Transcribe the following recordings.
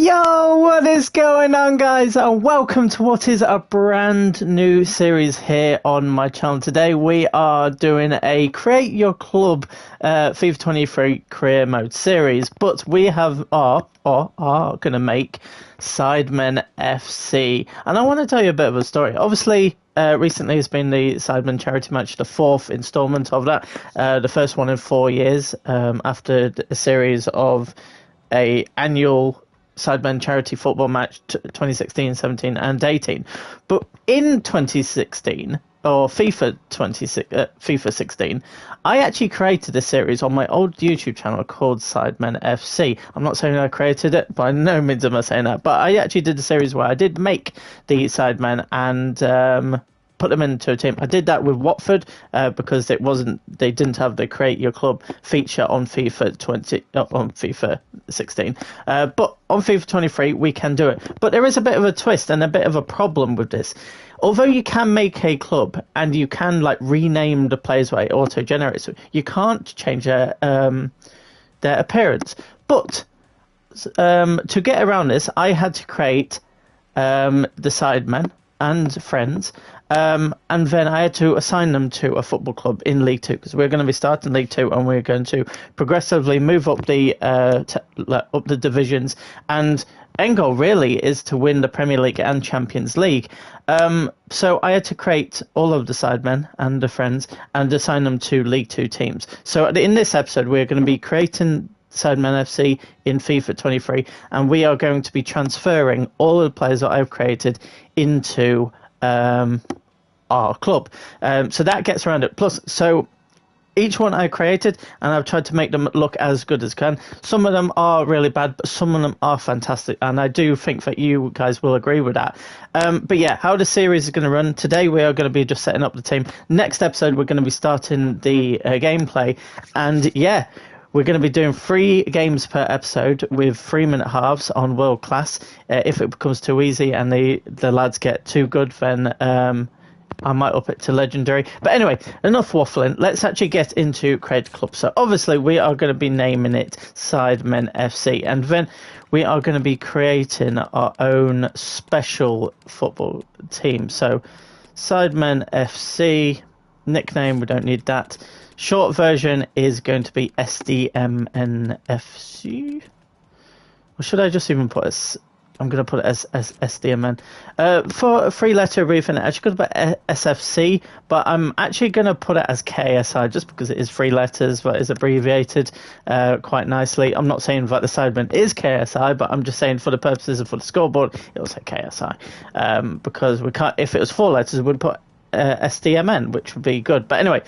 Yo, what is going on, guys? And welcome to what is a brand new series here on my channel. Today we are doing a Create Your Club FIFA 23 Career Mode series, but we are going to make Sidemen FC. And I want to tell you a bit of a story. Obviously, recently has been the Sidemen charity match, the fourth installment of that, the first one in 4 years, after a series of a annual Sidemen charity football match 2016, 17 and 18. But in 2016 or FIFA 16, I actually created a series on my old YouTube channel called Sidemen FC. I'm not saying I created it, by no means am I saying that, but I actually did a series where I did make the Sidemen and put them into a team. I did that with Watford because they didn't have the Create Your Club feature on FIFA 16. But on FIFA 23 we can do it. But there is a bit of a twist and a bit of a problem with this. Although you can make a club and you can rename the players by auto generates, you can't change their appearance. But to get around this, I had to create the Sidemen and friends, and then I had to assign them to a football club in League Two, because we're going to be starting League Two and we're going to progressively move up the divisions, and end goal really is to win the Premier League and Champions League. So I had to create all of the Sidemen and the friends and assign them to League Two teams. So in this episode we're going to be creating Sidemen FC in FIFA 23, and we are going to be transferring all of the players that I've created into our club. So that gets around it. Plus, so each one I created, and I've tried to make them look as good as I can. Some of them are really bad, but some of them are fantastic, and I do think that you guys will agree with that. But yeah, how the series is going to run. Today we are going to be just setting up the team. Next episode we're going to be starting the gameplay, and yeah, we're going to be doing 3 games per episode with 3-minute halves on World Class. If it becomes too easy and the lads get too good, then I might up it to Legendary. But anyway, enough waffling. Let's actually get into Create a Club. So obviously we are going to be naming it Sidemen FC. And then we are going to be creating our own special football team. So Sidemen FC, nickname, we don't need that. Short version is going to be SDMNFC. Or should I just even put it? I'm going to put it as SDMN. For a 3-letter abbreviation, I actually could put SFC, but I'm actually going to put it as KSI just because it is 3 letters, but it's abbreviated quite nicely. I'm not saying that the Sidemen is KSI, but I'm just saying for the purposes of the scoreboard, it'll say KSI. Because we can't, if it was 4 letters, we'd put SDMN, which would be good. But anyway,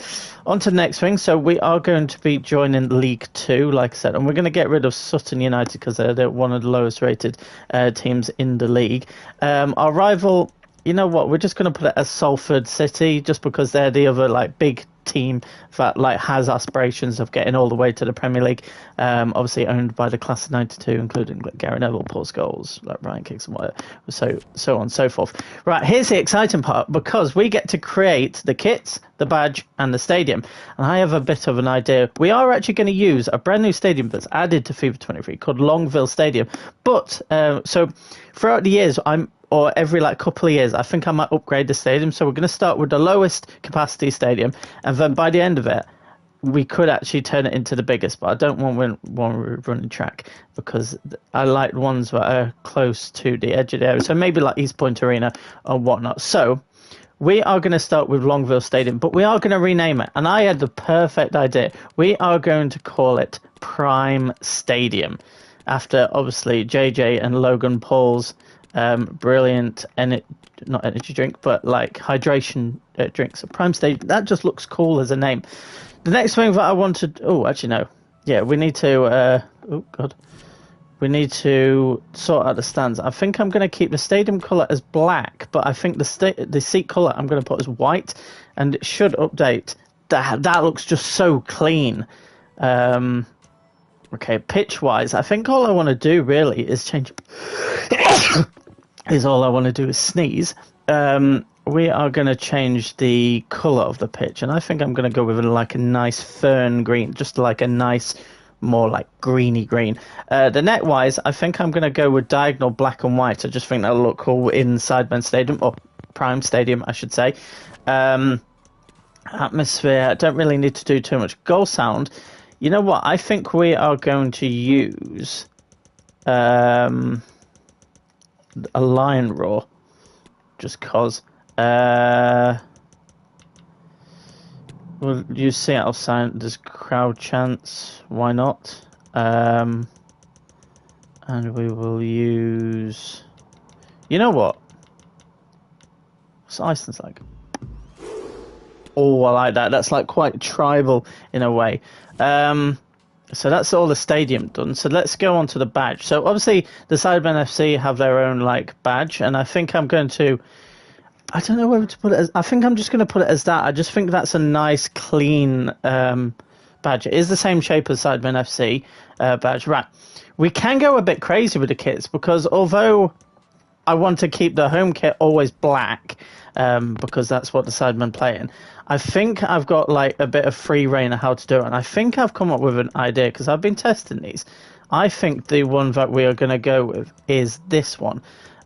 on to the next thing. So we are going to be joining League Two, like I said, and we're going to get rid of Sutton United because they're one of the lowest rated teams in the league. Our rival, you know what, we're just going to put it as Salford City, just because they're the other big team that has aspirations of getting all the way to the Premier League, obviously owned by the class of 92, including Gary Neville, Paul Scholes, Ryan Giggs and whatever, so on and so forth. Right, here's the exciting part, because we get to create the kits, the badge and the stadium, and I have a bit of an idea. We are actually going to use a brand new stadium that's added to FIFA 23 called Longville Stadium, but so throughout the years or every couple of years, I think I might upgrade the stadium. So we're going to start with the lowest capacity stadium, and then by the end of it, we could actually turn it into the biggest. But I don't want one running track, because I like ones that are close to the edge of the area. So maybe like East Point Arena or whatnot. So we are going to start with Longville Stadium, but we are going to rename it. And I had the perfect idea. We are going to call it Prime Stadium, after obviously JJ and Logan Paul's brilliant not energy drink, but hydration drinks. Prime Stadium, that just looks cool as a name. The next thing that I wanted, we need to we need to sort out the stands. I think I'm going to keep the stadium colour as black, but I think the seat colour I'm going to put as white, and it should update. That looks just so clean. Okay, pitch wise, I think all I want to do really is change all I want to do is sneeze. We are going to change the colour of the pitch, and I think I'm going to go with a nice fern green, just a nice more like greeny green. The net wise, I think I'm going to go with diagonal black and white. I just think that'll look cool in Sidemen Stadium, or Prime Stadium, I should say. Atmosphere, I don't really need to do too much. Goal sound, you know what? I think we are going to use a lion roar, just cause. We'll use Seattle Sounders crowd chants. Why not? And we will use. You know what? What's Iceland's like? Oh, I like that. That's like quite tribal in a way. So that's all the stadium done. So let's go on to the badge. So obviously the Sidemen FC have their own like badge, and I think I'm going to. I don't know whether to put it as. I think I'm just going to put it as that. I just think that's a nice, clean badge. It is the same shape as Sidemen FC badge. Right. We can go a bit crazy with the kits because although I want to keep the home kit always black because that's what the Sidemen play in, I think I've got like a bit of free reign of how to do it. And I think I've come up with an idea because I've been testing these. I think the one that we are going to go with is this one.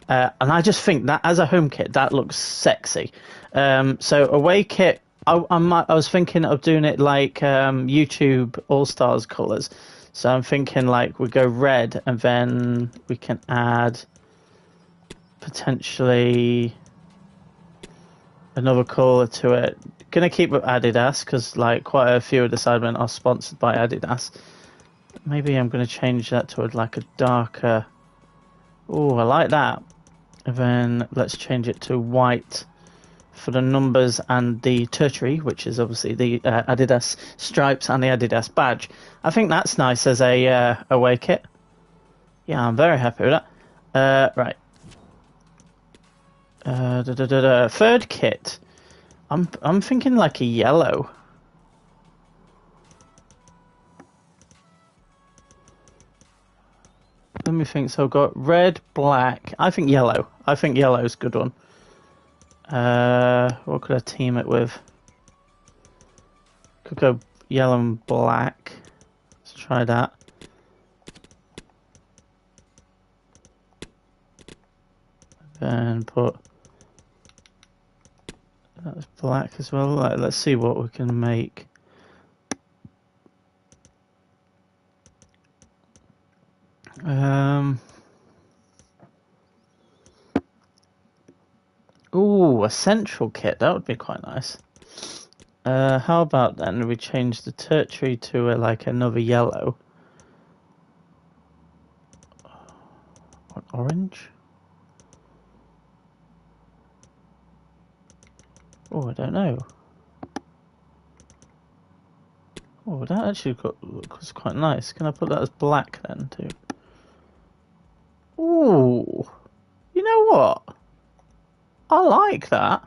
And I just think that as a home kit, that looks sexy. So away kit, I was thinking of doing it like YouTube All-Stars colours. So I'm thinking like we go red and then we can add potentially another colour to it. Gonna keep with Adidas because like quite a few of the Sidemen are sponsored by Adidas. Maybe I'm gonna change that to like a darker. Oh, I like that. And then let's change it to white for the numbers and the tertiary, which is obviously the Adidas stripes and the Adidas badge. I think that's nice as a away kit. Yeah, I'm very happy with that. Right. Third kit. I'm thinking like a yellow. Let me think. So I've got red, black. I think yellow. I think yellow is a good one. What could I team it with? Could go yellow and black. Let's try that. Then put that's black as well. Like, let's see what we can make. Ooh, a central kit. That would be quite nice. How about then we change the tertiary to like another yellow. What, orange? Oh, I don't know. Oh, that actually looks quite nice. Can I put that as black then too? Ooh, you know what? I like that.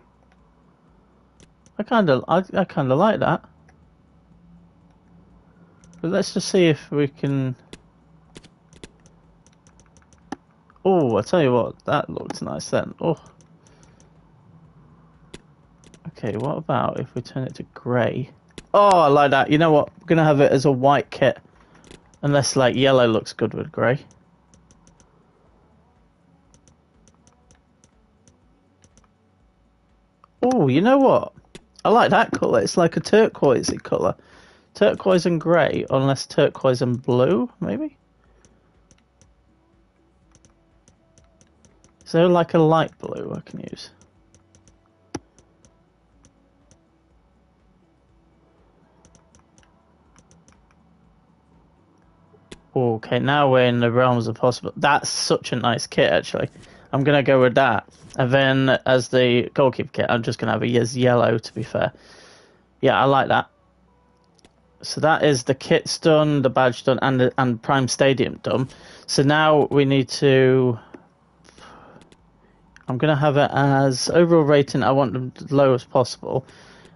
I kind of like that. But let's just see if we can. Oh, I tell you what, that looks nice then. Oh. Okay, what about if we turn it to grey? Oh, I like that. You know what? I'm gonna have it as a white kit, unless like yellow looks good with grey. Oh, you know what? I like that colour. It's like a turquoisey colour. Turquoise and grey, unless turquoise and blue, maybe? Is there like a light blue I can use? Okay, now we're in the realms of possible. That's such a nice kit, actually. I'm going to go with that. And then as the goalkeeper kit, I'm just going to have a yellow, to be fair. Yeah, I like that. So that is the kit's done, the badge done, and Prime Stadium done. So now we need to... I'm going to have it as overall rating. I want them as low as possible.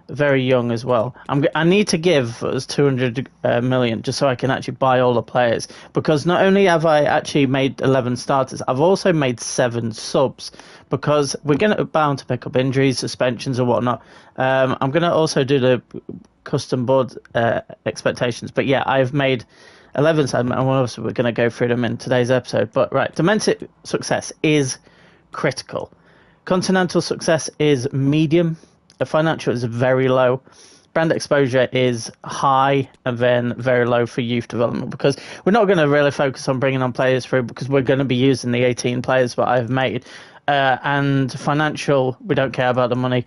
Very young as well. I need to give us 200 million just so I can actually buy all the players, because not only have I actually made 11 starters, I've also made 7 subs, because we're going to bound to pick up injuries, suspensions and whatnot. I'm going to also do the custom board expectations, but yeah, I've made 11 Sidemen, and obviously we're going to go through them in today's episode. But right, domestic success is critical. Continental success is medium. The financial is very low. Brand exposure is high, and then very low for youth development, because we're not going to really focus on bringing on players through, because we're going to be using the 18 players that I've made. And financial, we don't care about the money.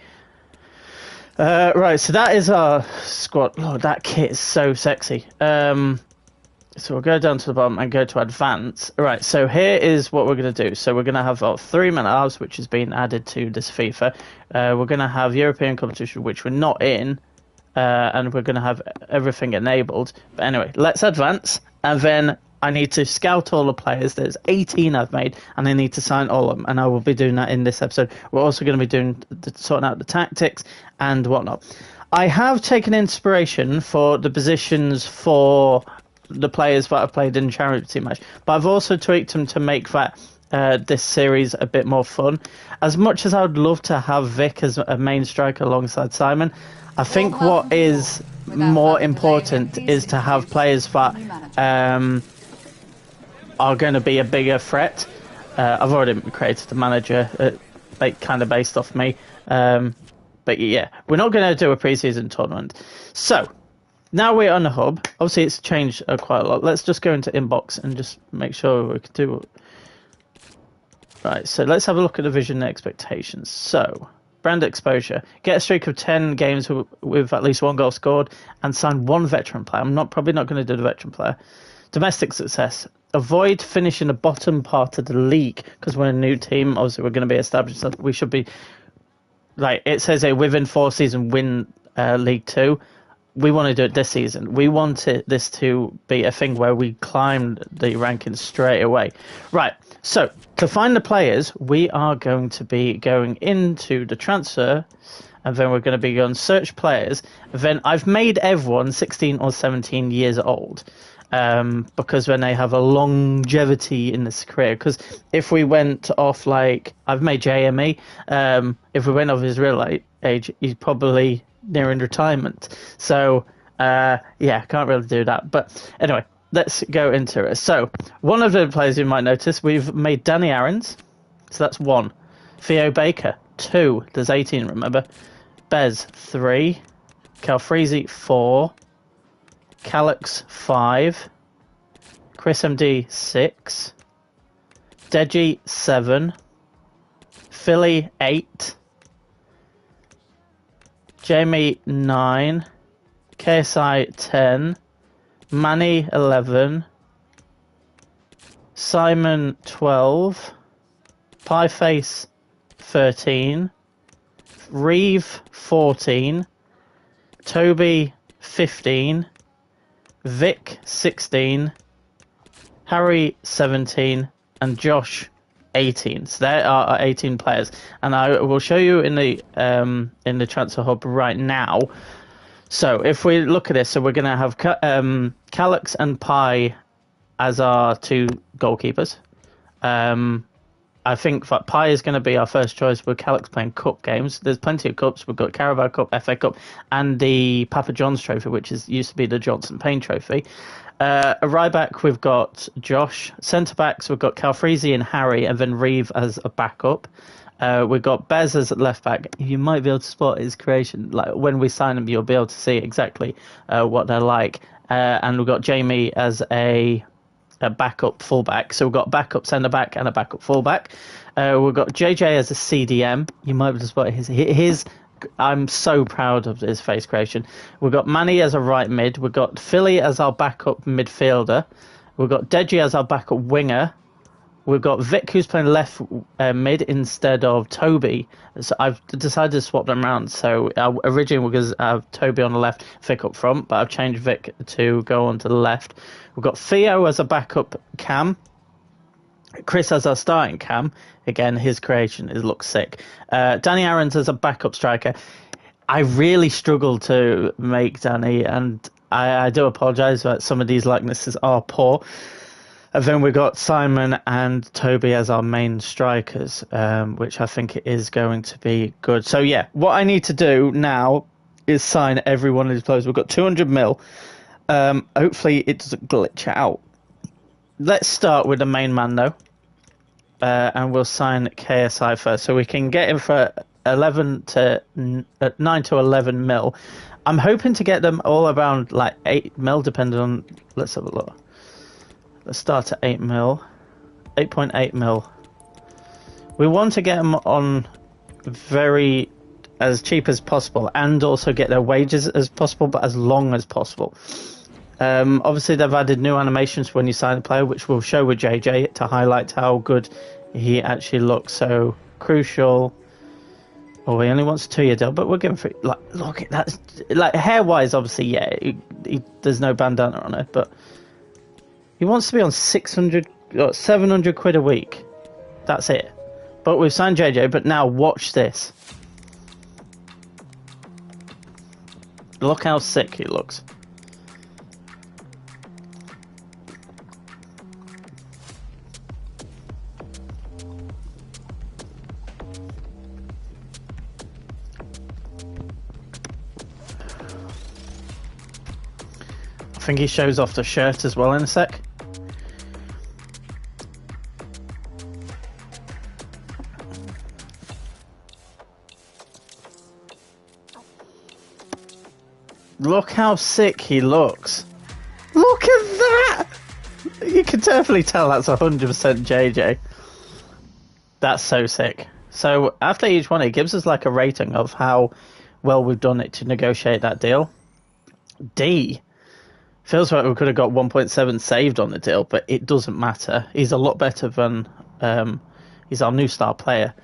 Right, so that is our squad. Lord, that kit is so sexy. So we'll go down to the bottom and go to advance. Right, so here is what we're going to do. So we're going to have our 3-man halves, which has been added to this FIFA. We're going to have European competition, which we're not in. And we're going to have everything enabled. But anyway, let's advance. And then I need to scout all the players. There's 18 I've made, and I need to sign all of them. And I will be doing that in this episode. We're also going to be doing sorting out the tactics and whatnot. I have taken inspiration for the positions for the players that I've played in charity match, but I've also tweaked them to make that this series a bit more fun. As much as I would love to have Vic as a main striker alongside Simon, I think what is more important is to have players that are going to be a bigger threat. I've already created a manager, kind of based off me. But yeah, we're not going to do a preseason tournament. So now we're on the hub. Obviously, it's changed quite a lot. Let's just go into inbox and just make sure we can do. Right, so let's have a look at the vision and expectations. So, brand exposure. Get a streak of 10 games with at least 1 goal scored and sign 1 veteran player. I'm probably not going to do the veteran player. Domestic success. Avoid finishing the bottom part of the league, because we're a new team. Obviously, we're going to be established. So we should be, like it says here, within 4 seasons win League 2. We want to do it this season. We want this to be a thing where we climb the rankings straight away. Right, so to find the players, we are going to be going into the transfer, and then we're going to be going search players. And then I've made everyone 16 or 17 years old, because then they have a longevity in this career. Because if we went off, like, I've made JME, if we went off his real age, he's probably nearing retirement. So yeah, can't really do that. But anyway, let's go into it. So one of the players you might notice, we've made Danny Aarons, so that's 1. Theo Baker, 2. There's 18, remember. Bez, 3. Calfreezy, 4. Calix, 5. Chris MD, 6. Deji, 7. Philly, 8. Jamie, 9. KSI, 10. Manny, 11. Simon, 12. Pieface, 13. Reeve, 14. Toby, 15. Vic, 16. Harry, 17. And Josh, 18. So there are our 18 players, and I will show you in the transfer hub right now. So if we look at this, so we're going to have Calix and Pi as our 2 goalkeepers. I think that Pi is going to be our first choice with Calix playing cup games. There's plenty of cups. We've got Carabao Cup, FA Cup, and the Papa John's Trophy, which used to be the Johnson Payne Trophy. A right back, we've got Josh. Centre backs, we've got Calfreezy and Harry, and then Reeve as a backup. We've got Bez as left back. You might be able to spot his creation. Like when we sign them, you'll be able to see exactly what they're like. And we've got Jamie as a backup fullback. So we've got backup centre back and a backup fullback. We've got JJ as a CDM. You might be able to spot his. I'm so proud of his face creation. We've got Manny as a right mid. We've got Philly as our backup midfielder. We've got Deji as our backup winger. We've got Vic, who's playing left mid instead of Toby. So I've decided to swap them around. So originally we're going to have Toby on the left, Vic up front, but I've changed Vic to go on to the left. We've got Theo as a backup cam. Chris as our starting cam. Again, his creation looks sick. Danny Aarons as a backup striker. I really struggled to make Danny, and I do apologise that some of these likenesses are poor. And then we've got Simon and Toby as our main strikers, which I think is going to be good. So yeah, what I need to do now is sign every one of these players. We've got 200 mil. Hopefully it doesn't glitch out. Let's start with the main man though, and we'll sign KSI first, so we can get him for 9 to 11 mil. I'm hoping to get them all around like 8 mil, depending on. Let's have a look. Let's start at 8 mil, 8.8 mil. We want to get them on very as cheap as possible, and also get their wages as possible, but as long as possible. Obviously, they've added new animations when you sign a player, which we'll show with JJ to highlight how good he actually looks. So crucial. Oh, he only wants a 2-year deal, but we'll give him free. Like, look at that. Like hair-wise, obviously, yeah, there's no bandana on it, but he wants to be on 600 or 700 quid a week. That's it. But we've signed JJ. But now watch this. Look how sick he looks. I think he shows off the shirt as well in a sec. Look how sick he looks. Look at that! You can definitely tell that's 100% JJ. That's so sick. So after each one, it gives us like a rating of how well we've done it to negotiate that deal. D. Feels like we could have got 1.7 saved on the deal, but it doesn't matter. He's a lot better than he's our new star player.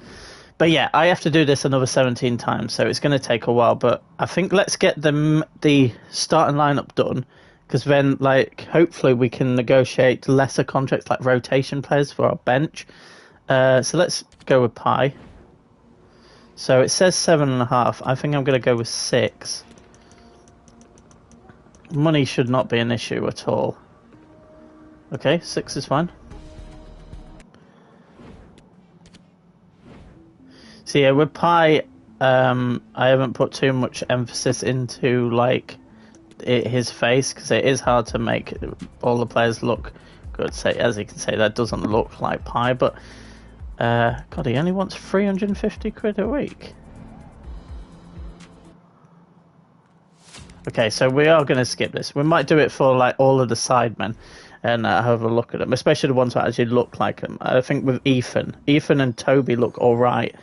But yeah, I have to do this another 17 times, so it's going to take a while. But I think let's get the starting lineup done, because then, like, hopefully we can negotiate lesser contracts like rotation players for our bench. So let's go with Pi. So it says 7.5. I think I'm going to go with 6. Money should not be an issue at all. Okay, 6 is fine. So yeah, with Pi, I haven't put too much emphasis into like his face, because it is hard to make all the players look good. Say, as you can say, that doesn't look like Pi, but God, he only wants 350 quid a week. Okay, so we are going to skip this. We might do it for like all of the Sidemen and have a look at them, especially the ones that actually look like them. I think with Ethan and Toby look all right.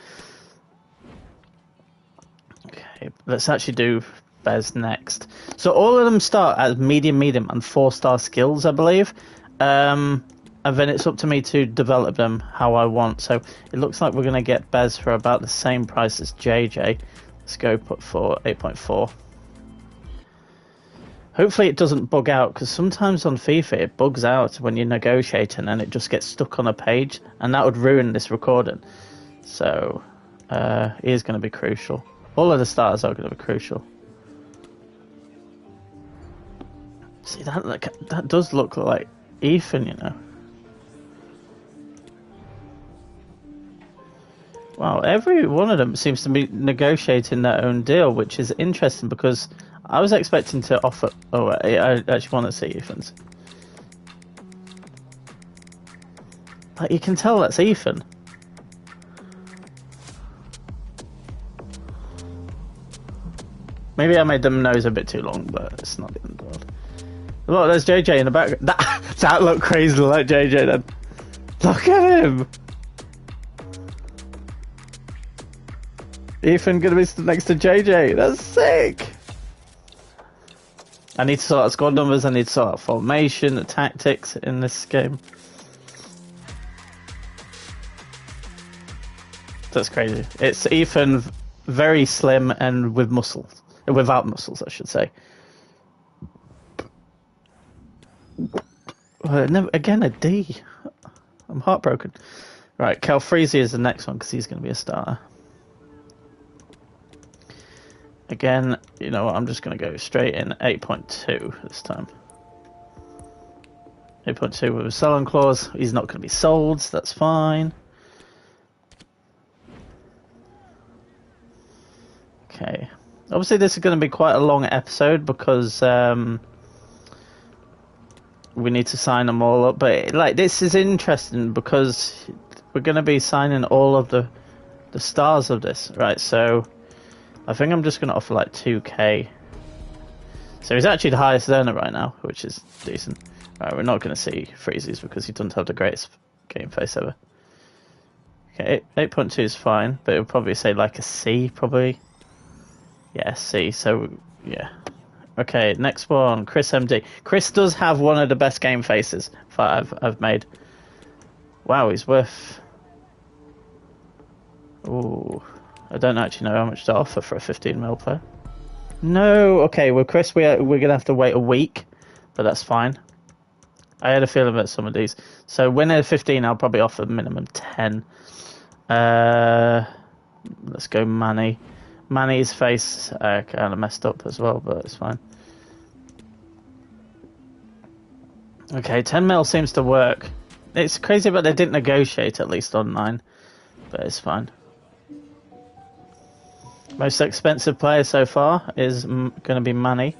Okay, let's actually do Bez next. So all of them start as medium, and 4-star skills, I believe. And then it's up to me to develop them how I want. So it looks like we're going to get Bez for about the same price as JJ. Let's go put for 8.4. Hopefully it doesn't bug out, because sometimes on FIFA it bugs out when you're negotiating and it just gets stuck on a page, and that would ruin this recording. So he is going to be crucial. All of the stars are going to be crucial. See, that does look like Ethan, you know. Wow, every one of them seems to be negotiating their own deal, which is interesting, because I was expecting to offer... Oh, I actually want to see Ethan's. Like, you can tell that's Ethan. Maybe I made them nose a bit too long, but it's not the end of the world. Look, there's JJ in the back. That looked crazy like JJ then. Look at him! Ethan gonna be next to JJ. That's sick! I need to sort out squad numbers, I need to sort out formation, the tactics in this game. That's crazy. It's Ethan, very slim and with muscles. Without muscles, I should say. Again, a D. I'm heartbroken. Right, Calfreezy is the next one, because he's going to be a starter. Again, you know what, I'm just going to go straight in 8.2 this time. 8.2 with a sell-on clause. He's not going to be sold, so that's fine. Okay. Obviously, this is going to be quite a long episode, because we need to sign them all up. But like, this is interesting because we're going to be signing all of the stars of this, right? So I think I'm just going to offer like 2k. So he's actually the highest earner right now, which is decent. Right, we're not going to see freezes because he doesn't have the greatest game face ever. Okay, 8.2 is fine, but it would probably say like a C, probably. Yeah, C. So yeah. Okay, next one, Chris MD. Chris does have one of the best game faces that I've made. Wow, he's worth. Ooh, I don't actually know how much to offer for a 15 mil player. No, okay. Well, Chris, we're gonna have to wait a week, but that's fine. I had a feeling about some of these. So when they're 15, I'll probably offer minimum 10. Let's go Manny. Manny's face kind of messed up as well, but it's fine. Okay, 10 mil seems to work. It's crazy, but they didn't negotiate at least on 9, but it's fine. Most expensive player so far is going to be Manny.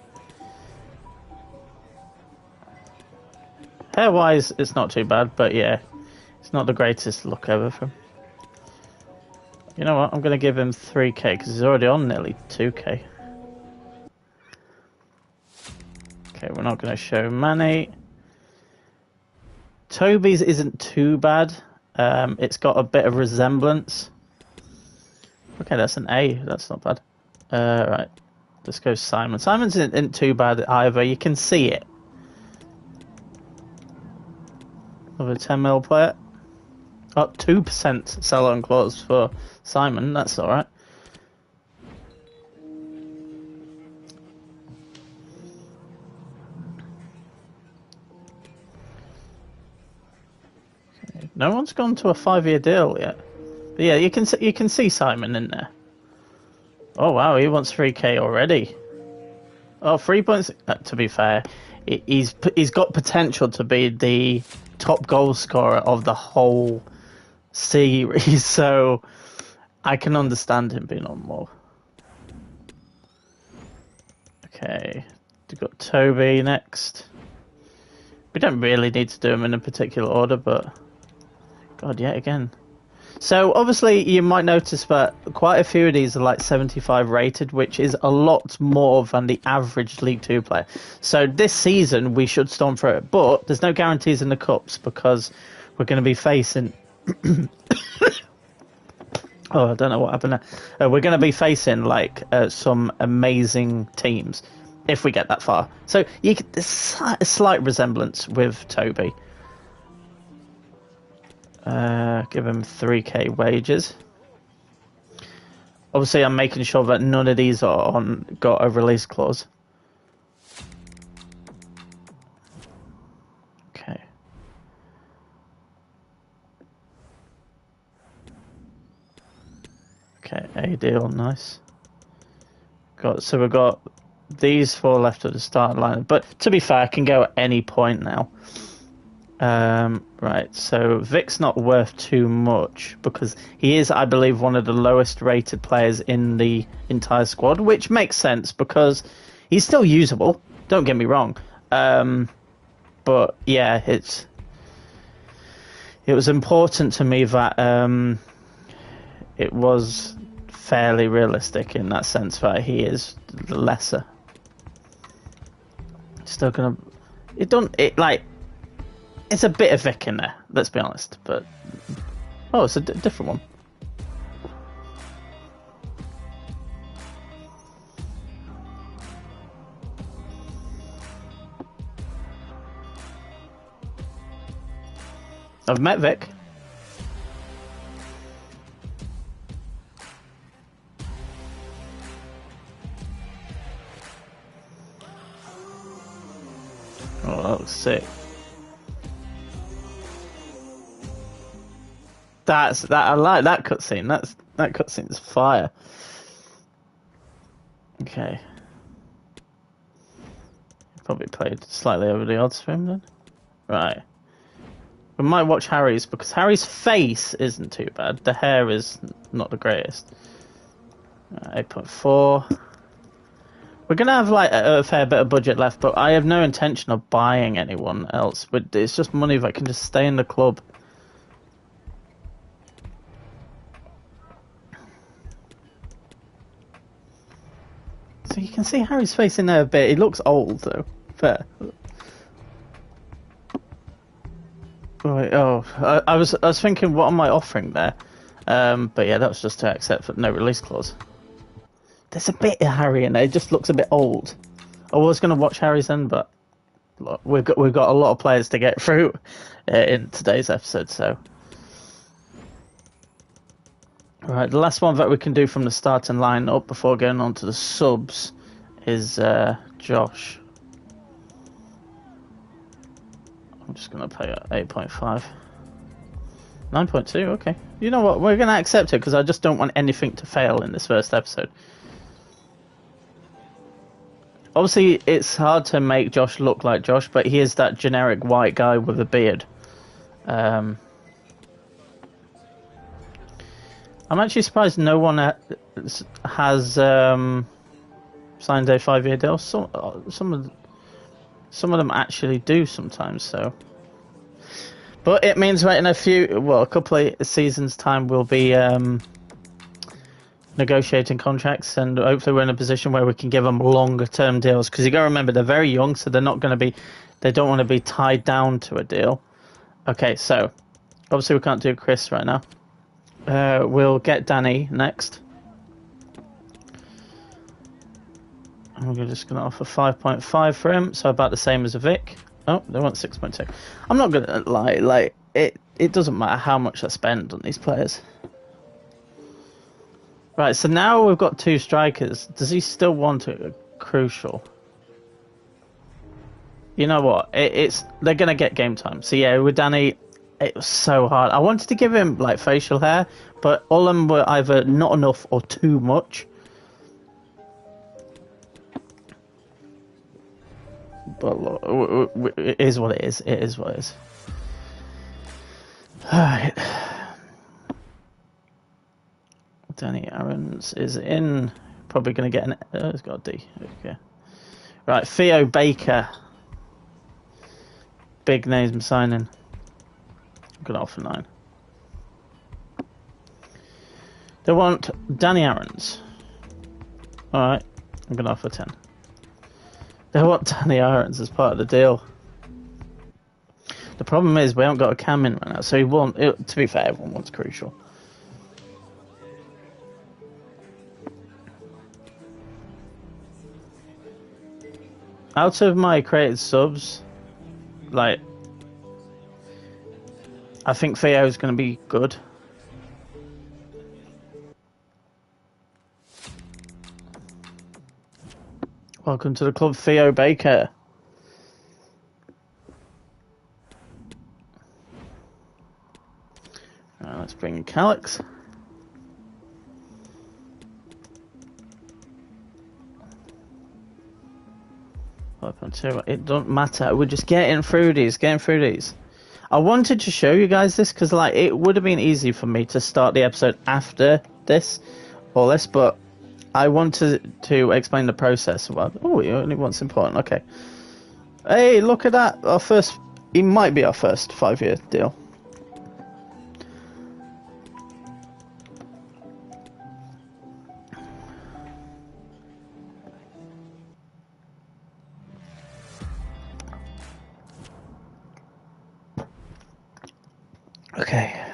Hair-wise, it's not too bad, but yeah, it's not the greatest look ever from. You know what? I'm going to give him 3k because he's already on nearly 2k. Okay, we're not going to show Manny. Toby's isn't too bad. It's got a bit of resemblance. Okay, that's an A. That's not bad. Right. Let's go Simon. Simon's isn't too bad either. You can see it. Of a 10 mil player. Up 2% sell-on clause for Simon. That's alright. Okay. No one's gone to a 5-year deal yet. But yeah, you can see Simon in there. Oh wow, he wants 3k already. Oh, 3 points. To be fair, he's got potential to be the top goal scorer of the whole series, so I can understand him being on more. Okay, we've got Toby next. We don't really need to do them in a particular order, but God, yet again. So obviously you might notice that quite a few of these are like 75 rated, which is a lot more than the average League 2 player. So this season we should storm through it, but there's no guarantees in the cups because we're going to be facing... Oh, I don't know what happened there. We're going to be facing like some amazing teams if we get that far. So you get a slight resemblance with Toby. Give him 3k wages. Obviously, I'm making sure that none of these are got a release clause. Okay. Okay, A deal, nice. So we've got these 4 left at the starting line. But to be fair, I can go at any point now. Right, so Vic's not worth too much because he is, I believe, one of the lowest rated players in the entire squad, which makes sense because he's still usable, don't get me wrong. But yeah, it was important to me that it was fairly realistic in that sense that he is the lesser. Still gonna, it's a bit of Vic in there, let's be honest, but... Oh, it's a different one. I've met Vic. Oh, that was sick. I like that cutscene. That cutscene's fire. Okay. Probably played slightly over the odds for him then. Right. We might watch Harry's because Harry's face isn't too bad. The hair is not the greatest. 8.4. We're going to have like a fair bit of budget left, but I have no intention of buying anyone else. But it's just money that can just stay in the club. So you can see Harry's face in there a bit. He looks old though. Fair. Right, I was thinking, what am I offering there? But yeah, that was just to accept for no release clause. There's a bit of Harry in there. It just looks a bit old. I was going to watch Harry's then, but look, we've got a lot of players to get through in today's episode. So, right, the last one that we can do from the starting lineup before going on to the subs is Josh. I'm just going to pay 8.5. 9.2, okay. You know what? We're going to accept it because I just don't want anything to fail in this first episode. Obviously, it's hard to make Josh look like Josh, but he is that generic white guy with a beard. I'm actually surprised no one has signed a 5-year deal. Some of them actually do sometimes. So, but it means that in a couple of seasons' time, we'll be negotiating contracts, and hopefully we're in a position where we can give them longer term deals, because you got to remember they're very young, so they don't want to be tied down to a deal. Okay, so obviously we can't do Chris right now. We'll get Danny next, and we're just going to offer 5.5 for him, so about the same as a Vic. Oh, they want 6.2. I'm not gonna lie, like it doesn't matter how much I spend on these players. Right, so now we've got 2 strikers. Does he still want a crucial? You know what? They're gonna get game time. So yeah, with Danny, it was so hard. I wanted to give him like facial hair, but all of them were either not enough or too much. But look, it is what it is. It is what it is. All right. Danny Aarons is in. Probably going to get an... it's got a D. Okay. Right, Theo Baker. Big name signing. I'm going to offer 9. They want Danny Aarons. Alright, I'm going to offer 10. They want Danny Aarons as part of the deal. The problem is we haven't got a cam in right now, so he won't... to be fair, everyone wants crucial. Out of my created subs, like, I think Theo's going to be good. Welcome to the club, Theo Baker. Let's bring in Calix. It don't matter. We're just getting through these. I wanted to show you guys this because, like, it would have been easy for me to start the episode after this, but I wanted to explain the process. Well, he only wants important. Okay. Hey, look at that. He might be our first 5-year deal. Okay.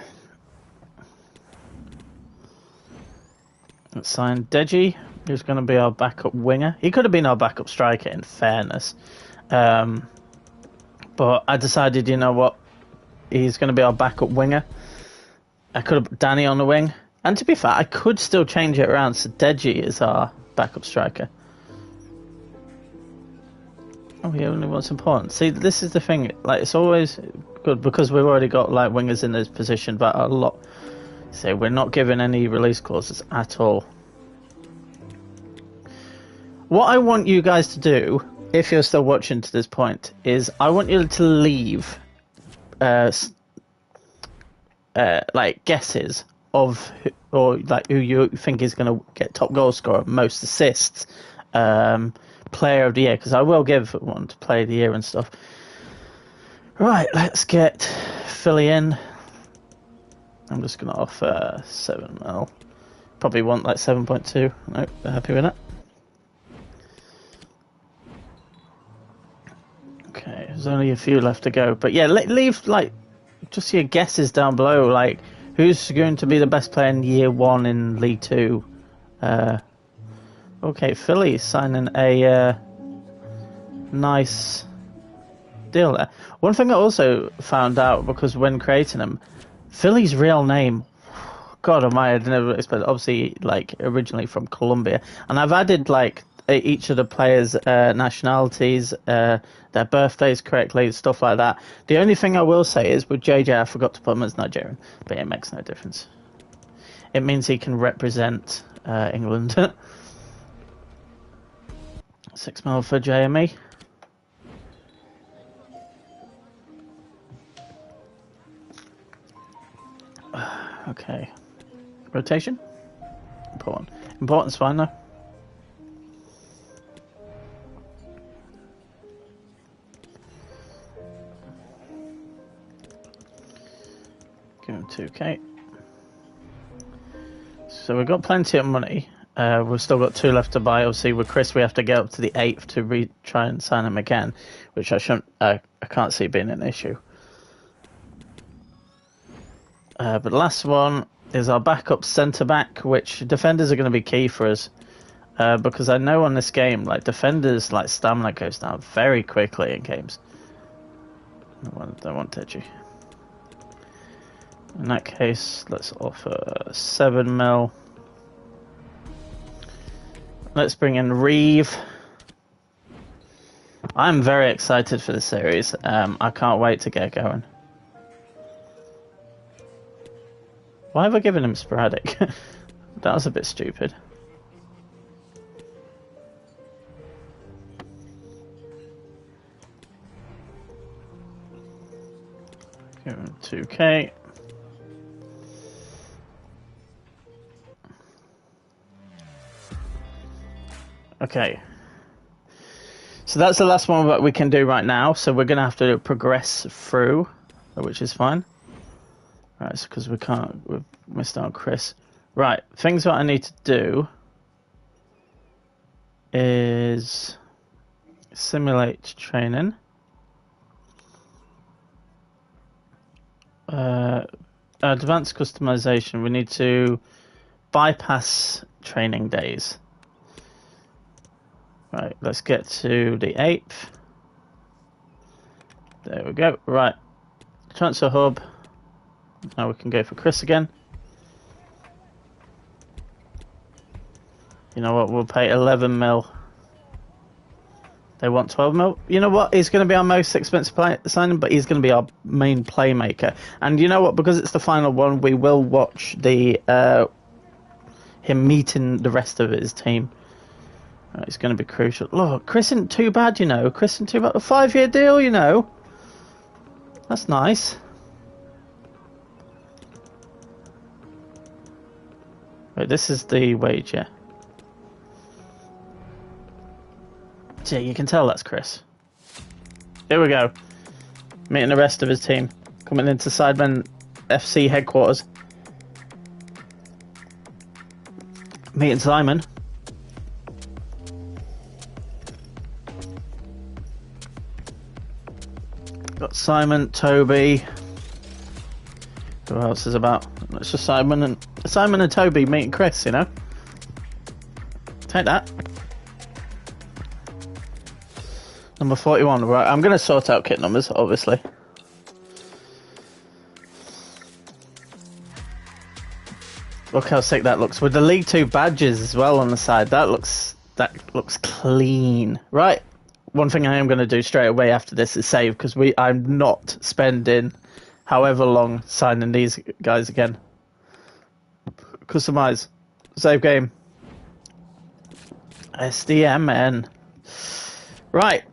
Let's sign Deji, who's going to be our backup winger. He could have been our backup striker, in fairness. But I decided, you know what? He's going to be our backup winger. I could have put Danny on the wing. And to be fair, I could still change it around so Deji is our backup striker. Oh, yeah, only what's important. See, this is the thing. Like, it's always good because we've already got like wingers in this position, but a lot. So we're not given any release clauses at all. What I want you guys to do, if you're still watching to this point, is I want you to leave, like guesses of who you think is going to get top goal scorer, most assists, player of the year, because I will give one to player of the year and stuff. Right, let's get Philly in. I'm just going to offer 7 mil. Probably want like 7.2. Nope, they're happy with that. Okay, there's only a few left to go. But yeah, leave like just your guesses down below. Like, who's going to be the best player in year 1 in League 2? Okay, Philly signing a nice deal there. One thing I also found out, because when creating them, Philly's real name, God almighty, I didn't ever expect. Obviously, like originally from Colombia, and I've added like each of the players' nationalities, their birthdays correctly, stuff like that. The only thing I will say is with JJ, I forgot to put him as Nigerian, but it makes no difference. It means he can represent England. 6 mil for JME. Okay. Rotation? Important. Important's fine though. Give him 2k. So we've got plenty of money. We've still got 2 left to buy. Obviously with Chris we have to get up to the 8th to try and sign him again, which I can't see being an issue. But the last one is our backup centre-back, which defenders are going to be key for us. Because I know on this game, like, defenders, like, stamina goes down very quickly in games. Don't want Deji. In that case, let's offer 7 mil. Let's bring in Reeve. I'm very excited for this series. I can't wait to get going. Why have I given him sporadic? That was a bit stupid. Give him 2k. Okay. So that's the last one that we can do right now. So we're going to have to progress through, which is fine. Right, it's because we've missed out on Chris. Right, things that I need to do is simulate training. Advanced customization. We need to bypass training days. Right, let's get to the 8th. There we go. Right, transfer hub. Now we can go for Chris again. You know what? We'll pay 11 mil. They want 12 mil. You know what? He's going to be our most expensive signing, but he's going to be our main playmaker. And you know what? Because it's the final one, we will watch the him meeting the rest of his team. Right, it's going to be crucial. Look, Chris isn't too bad, you know. Chris isn't too bad. A 5-year deal, you know. That's nice. Wait, this is the wage, yeah. So you can tell that's Chris. Here we go. Meeting the rest of his team. Coming into Sidemen FC headquarters. Meeting Simon. Got Simon, Toby. Who else is about? It's just Simon and Toby meeting Chris, you know? Take that. Number 41. Right, I'm going to sort out kit numbers, obviously. Look how sick that looks. With the League 2 badges as well on the side. That looks clean. Right. One thing I am going to do straight away after this is save, because I'm not spending however long signing these guys again. Customize. Save game. SDMN. Right.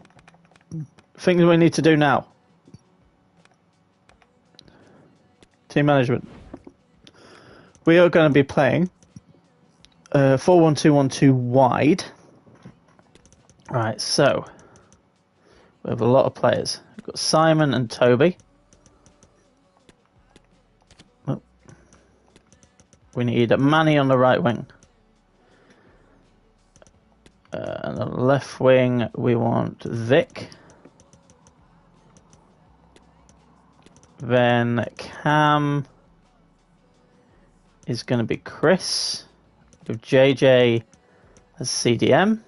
Things we need to do now. Team management. We are going to be playing 4-1-2-1-2 wide. Right, so we have a lot of players. We've got Simon and Toby. Oh. We need Manny on the right wing. And on the left wing, we want Vic. Then Cam is going to be Chris, with JJ as CDM.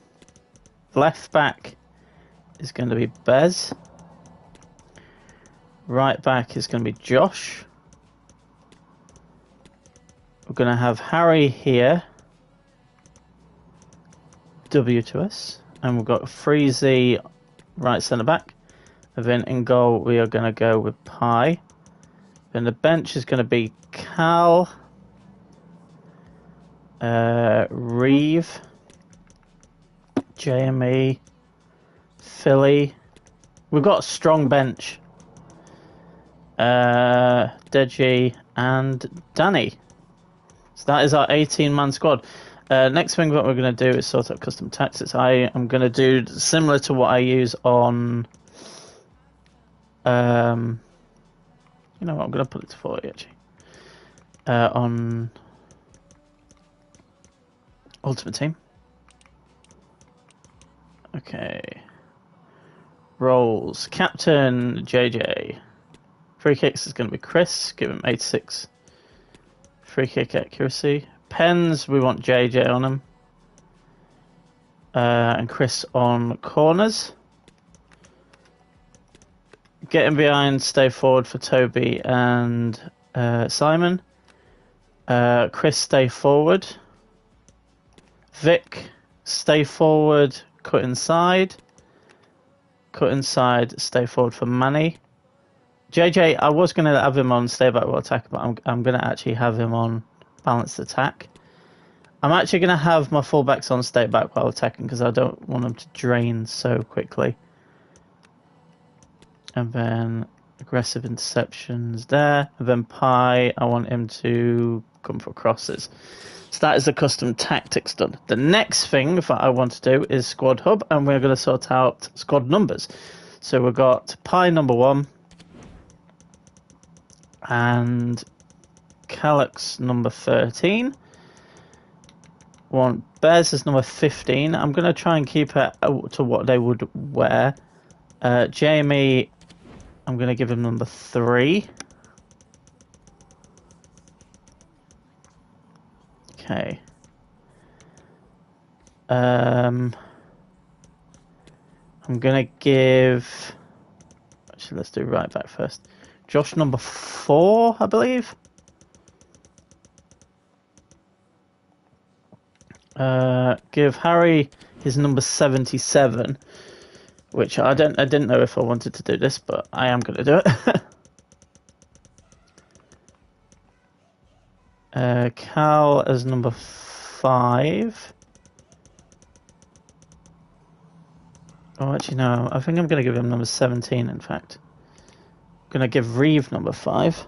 Left back is going to be Bez. Right back is going to be Josh. We're going to have Harry here. W to us. And we've got Freezy right centre back. And then in goal we are going to go with Pi. Then the bench is going to be Cal. Reeve. JME. Philly. We've got a strong bench. Deji and Danny. So that is our 18-man squad. Next thing what we're going to do is sort out custom tactics. I am going to do similar to what I use on... you know what, I'm going to put it to 40 actually. On Ultimate Team. Okay. Roles. Captain, JJ. Free kicks is going to be Chris. Give him 86. Free kick accuracy. Pens, we want JJ on him. And Chris on corners. Getting behind, stay forward for Toby and Simon. Chris, stay forward. Vic, stay forward, cut inside. Cut inside, stay forward for Manny. JJ, I was going to have him on stay back while attack, but I'm going to actually have him on balanced attack. I'm actually going to have my fullbacks on stay back while attacking because I don't want them to drain so quickly. And then aggressive interceptions there. And then Pi, I want him to come for crosses. So that is the custom tactics done. The next thing that I want to do is squad hub, and we're going to sort out squad numbers. So we've got Pi number 1 and Calyx number 13. Want Bez as number 15. I'm going to try and keep it to what they would wear. Jamie, I'm going to give him number 3. Okay. I'm going to give... Actually, let's do right back first. Josh number 4, I believe. Give Harry his number 77, which I didn't know if I wanted to do this, but I am going to do it. Cal as number 5. Oh, actually, no. I think I'm going to give him number 17, in fact. I'm going to give Reeve number 5.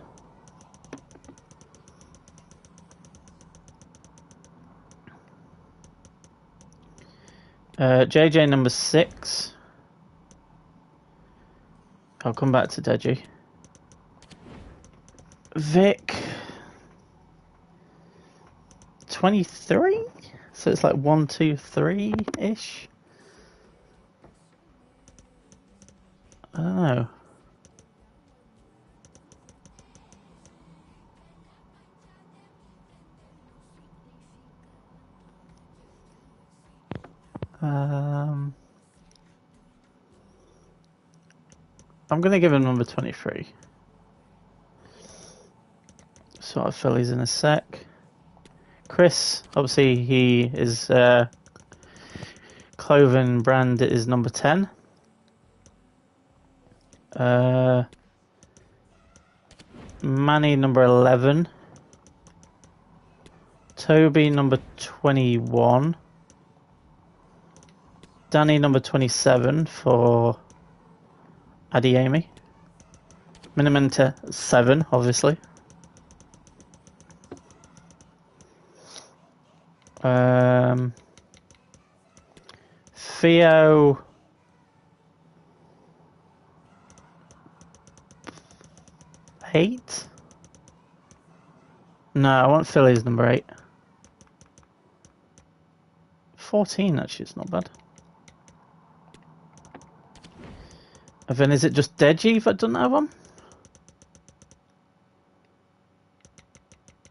JJ number 6. I'll come back to Deji. Vic 23? So it's like 1, 2, 3-ish? I don't know. I'm going to give him number 23. Sort of Phillies in a sec. Chris, obviously he is clothing brand is number 10. Manny number 11. Toby number 21. Danny number 27 for Adiemi. Minimenta 7, obviously. Theo 8? No, I want Philly's number 8. 14, actually, it's not bad. And then is it just Deji that doesn't have one?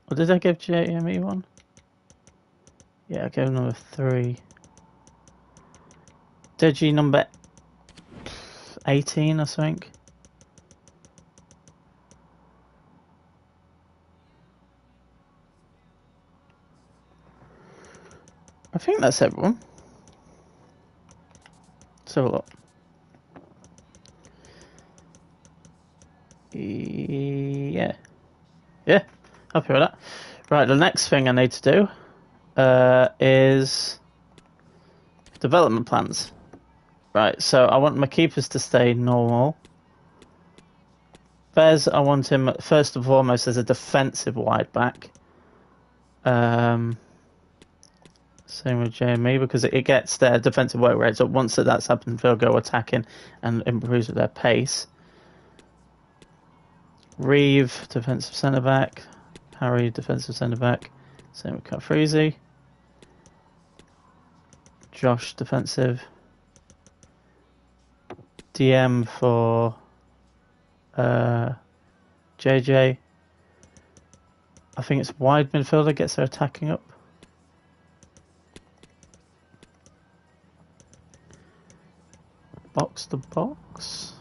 Or did I give JME one? Yeah, I gave number 3. Deji number 18, I think. I think that's everyone. Let's have a look. Yeah. Yeah, happy with that. Right, the next thing I need to do is development plans. Right, so I want my keepers to stay normal. Bez, I want him first and foremost as a defensive wide back. Same with JME, because it gets their defensive work rate up. Once that's happened, they'll go attacking and improves with their pace. Reeve, defensive centre back. Harry, defensive centre back. Same with Freezy. Josh, defensive. DM for JJ. I think it's wide midfielder gets their attacking up. Box to box.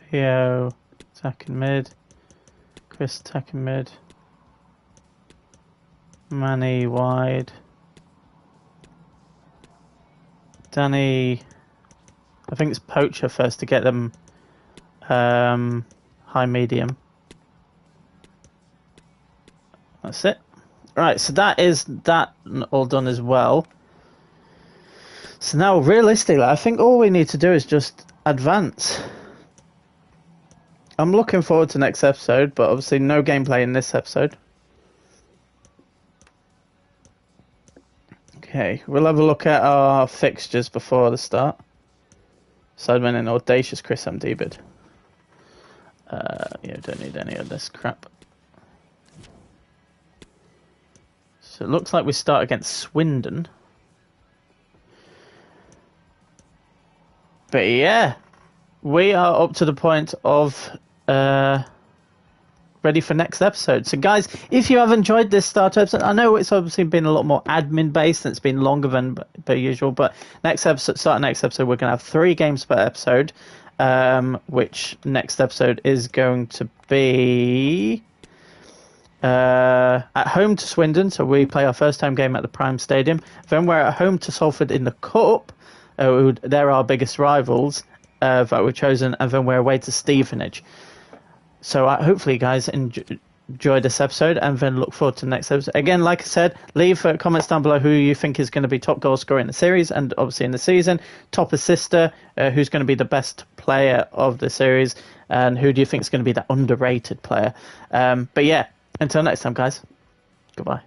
Theo attacking mid. Chris attacking mid. Manny wide. Danny, I think it's poacher first to get them high medium. That's it. Right, so that is that all done as well. So now realistically, I think all we need to do is just advance. I'm looking forward to next episode, but obviously no gameplay in this episode. Okay, we'll have a look at our fixtures before the start. Sidemen and Audacious Chris MD bid. Yeah, don't need any of this crap. So it looks like we start against Swindon. But yeah, we are up to the point of ready for next episode. So guys, if you have enjoyed this start episode, I know it's obviously been a lot more admin based and it's been longer than per usual, but next episode, we're going to have 3 games per episode, which next episode is going to be at home to Swindon. So we play our first home game at the Prime Stadium. Then we're at home to Salford in the Cup. They're our biggest rivals that we've chosen, and then we're away to Stevenage. So hopefully, guys, enjoy this episode, and then look forward to the next episode. Again, like I said, leave comments down below who you think is going to be top goal scorer in the series, and obviously in the season, top assister, who's going to be the best player of the series, and who do you think is going to be the underrated player. But yeah, until next time, guys, goodbye.